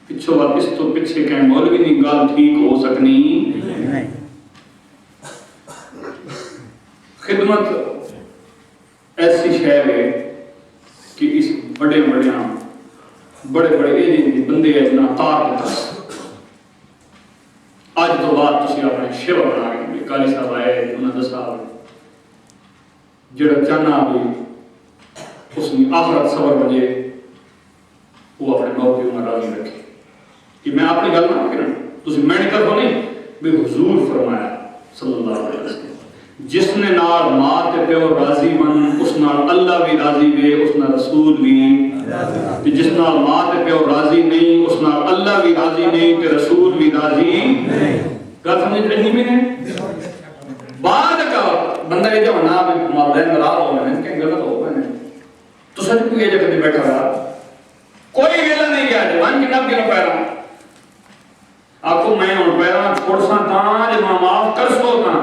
پچھو بات اس تو پیچھے کہیں مولوی نہیں گال ٹھیک ہو سکنی نہیں. خدمت ایسی شے ہے کہ اس بڑے بڑے ایجنٹ بندے اتنا تار دیتا آج تو بات تسی اپنے شیوا بنا گئے کالی صاحب آئے انہوں نے دسا جڑا چاہنا بھی اس نے آخرت صبر بجے وہ اپنے موقع میں راضی رکھے کہ میں اپنی گل نہ کرنا تسی میں نہیں کرو نہیں بھی حضور فرمایا صلی اللہ علیہ وسلم جس نے نال ماں تے پیو راضی من اس نال اللہ بھی راضی وے اس نال رسول بھی تے جس نال ماں تے پیو راضی نہیں اس نال اللہ بھی راضی نہیں تے رسول بھی راضی نہیں. گل سمجھ رہی میں نے بعد کا بندہ یہ جو نا والدین ناراض ہو گئے کہ غلط ہو گئے تو سچ کوئی یہ جگہ بیٹھا رہا کوئی ویلا نہیں گیا جوان کی نب کے پیرا آخو میں ہوں پیرا چھوڑ سا تاں جب معاف کر سو تاں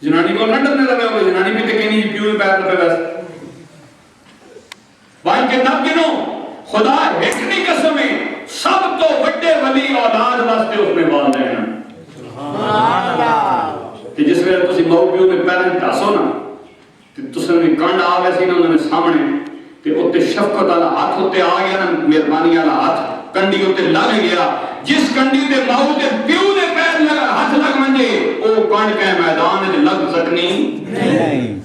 جنانی کو لنڈن میں لگے ہوئے جنانی بھی تکینی پیو میں پیر لگے بس وان کے نب گنو خدا ہٹنی قسمیں سب تو بڑے ولی اولاد واسطے اس میں والدین ہیں سبحان اللہ کہ جس ویلے تسی ماؤ پیو میں پیرن ٹاسو نا تے تساں نے کنڈ آ ویسی نا انہوں نے سامنے تے اوتے شفقت والا ہاتھ ہوتے آ گیا نا مہربانی والا ہاتھ کنڈی ہوتے لگ گیا جس کنڈی تے ماؤ تے پیو دے پیر لگا ہاتھ لگ منجے او کنڈ کے میدان وچ لگ سکنی نہیں.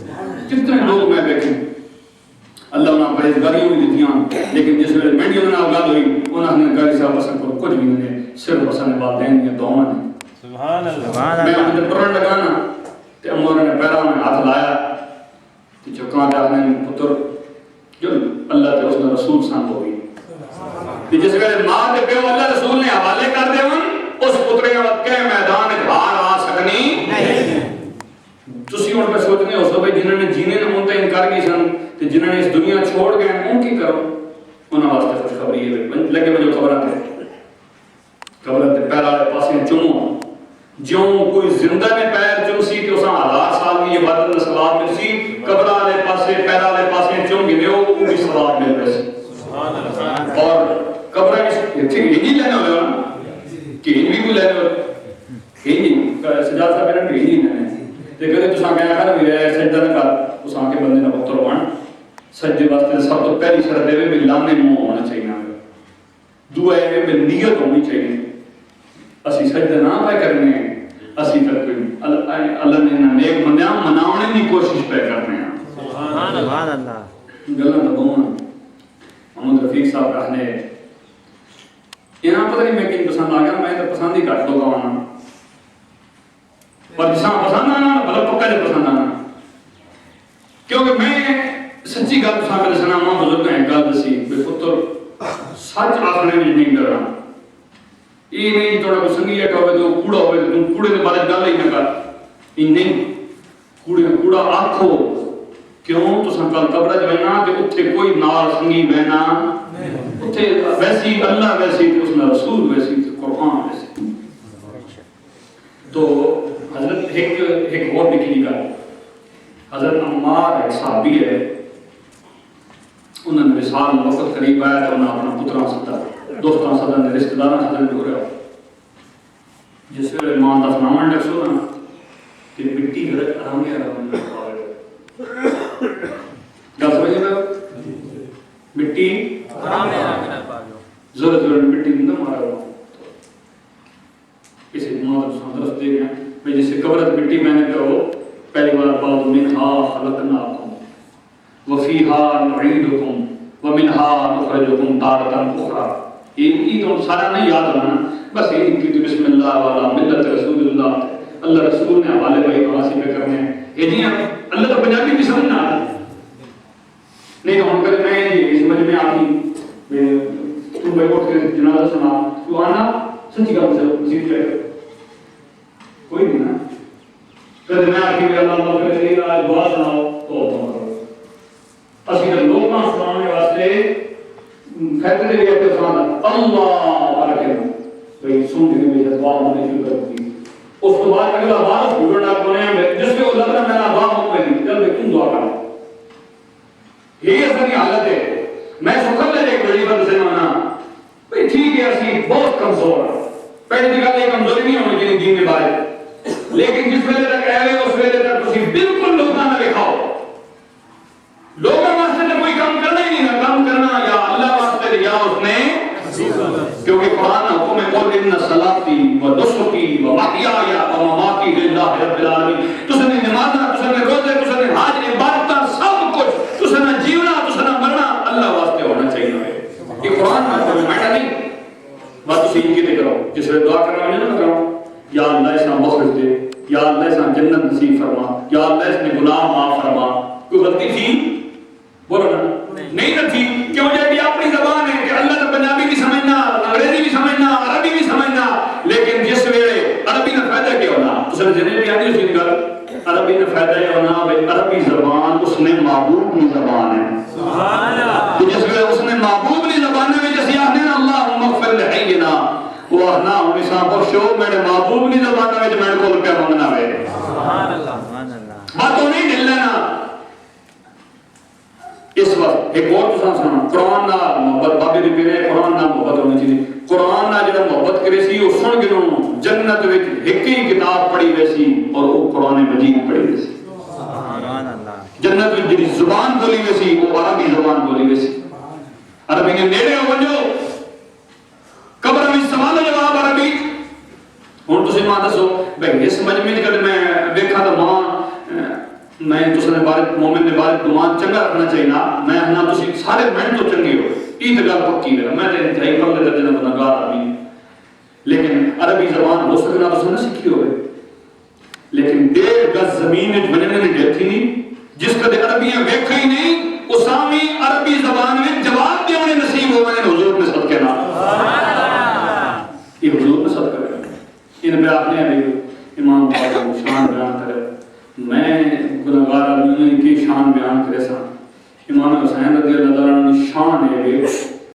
کتنے لوگ میں دیکھے اللہ انہاں پرہیزگاری ہوئی دتیاں لیکن جس ویلے مینڈی انہاں گل ہوئی انہاں نے گاری صاحب اساں کو کچھ بھی نہیں صرف اساں نے والدین دی دعاواں نے سبحان اللہ میں اپنے پرن لگانا تے امور نے پیروں میں ہاتھ لایا تے چکاں تے اپنے پتر جو اللہ تے اس نے رسول سان ہوئی تے جس ویلے ماں تے پیو اللہ رسول نے حوالے کر دیون اس پترے وقت کے میدان وچ ہار آ سکنی نہیں. تسی ہن پہ سوچنے ہو سو بھائی جنہاں نے جینے نے مونتے انکار کی سن تے جنہاں نے اس دنیا چھوڑ گئے ان کی کرو انہاں واسطے خوشخبری ہے لگے وجو خبراں تے پیر والے پاسے چومو جوں کوئی زندہ نے پیر چمسی تے اساں 1000 سال کی عبادت دا ثواب ملسی قبر والے پاسے پیر والے پاسے چوم گئے او بھی ثواب مل رہا ہے سبحان اللہ. اور قبر وچ ایتھے ہی لینا ہویا کہ بھی کوئی لینا ہی سجاد صاحب نے بھی نہیں لینا تے کدے تساں کہیا کر بھی سجدہ نہ کر تساں کے بندے دا پتر بن سجدے واسطے سب تو پہلی شرط ہے کہ لانے منہ ہونا چاہیے دعا ہے کہ نیت ہونی چاہیے اسی سجدہ نہ پہ کرنے اسی تک اللہ نے نیک بندیاں مناونے کی کوشش پہ کرنے ہیں سبحان اللہ. گلاں دبون محمد رفیق صاحب کہنے یہاں پتہ نہیں میں کہیں پسند آ گیا میں تو پسند ہی کٹ لوگا ہونا پر جساں پسند آنا بھلا پکا جب پسند آنا کیونکہ میں سچی گل پسند کر سنا ماں بزرگ ہیں گل دسی بے پتر سچ آخنے میں نہیں ڈرنا یہ نہیں تھوڑا کو سنگی اٹھا ہوئے تو کوڑا ہوئے تو کوڑے کے بارے گل ہی نہ کر یہ نہیں کوڑا آکھو کیوں تو سنکل قبر جو ہے نا کہ اتھے کوئی نار سنگی بہنا اتھے ویسی اللہ ویسی تھے اس نے رسول ویسی تھے قرآن ویسی تو حضرت ایک اور نکلی گا حضرت عمار ایک صحابی ہے انہوں نے وصال وقت قریب آیا تو انہوں نے اپنا پتران ستا دوستان ستا نے رشتہ داران ستا نے ہو رہا جس ویلے ماں دفناون ڈکسو نا کہ مٹی آرامی آرامی گل سمجھے گا مٹی ضرورت مٹی نہیں مارا ہوا کسی ماں درست دے گیا میں جسے قبرت مٹی میں نے کہو پہلی بار بعد منہا خلقناکم وفیہا نعیدکم ومنہا نخرجکم تارتا اخرى یہ تو سارا نہیں یاد ہونا بس یہ کہ بسم اللہ والا ملت رسول اللہ اللہ رسول نے حوالے بھائی نواسی پہ کرنے ہیں یہ جی اللہ تو پنجابی بھی سمجھنا آتا نہیں تو ہم کرے میں یہ سمجھ میں آتی تو بھائی اٹھ کے جنازہ سنا تو آنا سچی گل سے مسیح کہہ کوئی نہیں نا کہتے میں آتی کہ اللہ کرے نہیں آج دعا سناؤ تو اسی نے لوگاں سنانے واسطے فیکٹری بھی اپنے سنانا اللہ علیہ بھئی سن کے بھی دعا ہونے شروع کرتی اس کے بعد اگلا بات بھولنا کونے میں جس میں وہ لگ رہا میرا دعا ہو پہ نہیں جب میں کیوں دعا کروں یہی اصلی حالت ہے میں سکھر لے ایک بڑی بات سے مانا بھئی ٹھیک ہے اسی بہت کمزور ہیں. پہلی گل یہ کمزوری نہیں ہونی چاہیے دین کے بارے, لیکن جس ویلے تک آئے اس ویلے تک تسی بالکل لوگوں نہ لکھاؤ. لوگوں واسطے تو کوئی کام کرنا ہی نہیں نا, کام کرنا یا اللہ واسطے یا اس نے, کیونکہ قرآن حکم ہے قل ان صلاتی و نسکی و محیای و مماتی للہ رب العالمین. تسے نے نماز, تسے نے روزے, تسے نے حج, عبادت, سب کچھ تسے نے جیونا, تسے نے مرنا اللہ واسطے ہونا چاہیے. یہ قرآن میں کوئی میٹر نہیں. بات تسی ان کی دے کرو, جس وقت دعا کرنا ہے نہ کرو یا اللہ اس نے بخش دے, یا اللہ اس نے جنت نصیب فرما, یا اللہ اس نے گناہ معاف فرما. کوئی غلطی تھی بولو نا, نہیں نہ تھی. کیوں جائے اپنی زبان ہے کہ اللہ نے پنجابی بھی سمجھنا, انگریزی بھی سمجھنا, عربی بھی سمجھنا, لیکن جس ویلے عربی نے فائدہ کیا ہونا, اس نے جنہیں بھی آدھی اسی گل عربی نے فائدہ یہ ہونا بھئی عربی زبان اس نے محبوب کی زبان ہے. تو جس ویلے اس نے محبوب کی زبان میں جیسے آخنے نا اللہم اغفر لحینا, وہ آخنا ہونی ساں بخشو میرے محبوب کی زبان میں جو میرے کو کیا منگنا ہے. باتوں نہیں ڈھل لینا. اس وقت ایک اور تو سنا قرآن نہ محبت بابے دی پیرے قرآن نہ محبت ہونی چاہیے. قرآن نہ جڑا محبت کرے سی وہ سن گنوں جنت وچ ایک ہی کتاب پڑھی ویسی اور وہ قرآن مجید پڑھی ویسی. سبحان اللہ. جنت وچ جڑی زبان بولی ویسی وہ عربی زبان بولی ویسی. عربی کے نیڑے ہو جو قبر میں سوال و جواب عربی. ہن تسی ماں دسو بھئی اس مجمع وچ میں دیکھا تو ماں میں تسے نے بارے مومن نے بارے گمان چنگا رکھنا چاہیے نا. میں ہنا تسی سارے میں تو چنگے ہو, یہ تو گل پکی ہے. میں تے انتہائی پڑھنے درجے نہ گناہگار آدمی, لیکن عربی زبان ہو سکنا تو نہ سیکھی ہوئے, لیکن 1.5 گز زمین وچ بننے نے دیکھی نہیں جس کدے عربیاں ویکھا ہی نہیں اسامی عربی زبان میں جواب دینے نصیب ہو میں حضور نے صدقے نہ. یہ حضور نے صدقہ ہے. ان پہ آپ نے امام باقی شان بیان کرے, میں گناہگار آدمی کی شان بیان کرے سا. امام حسین رضی اللہ عنہ کی شان ہے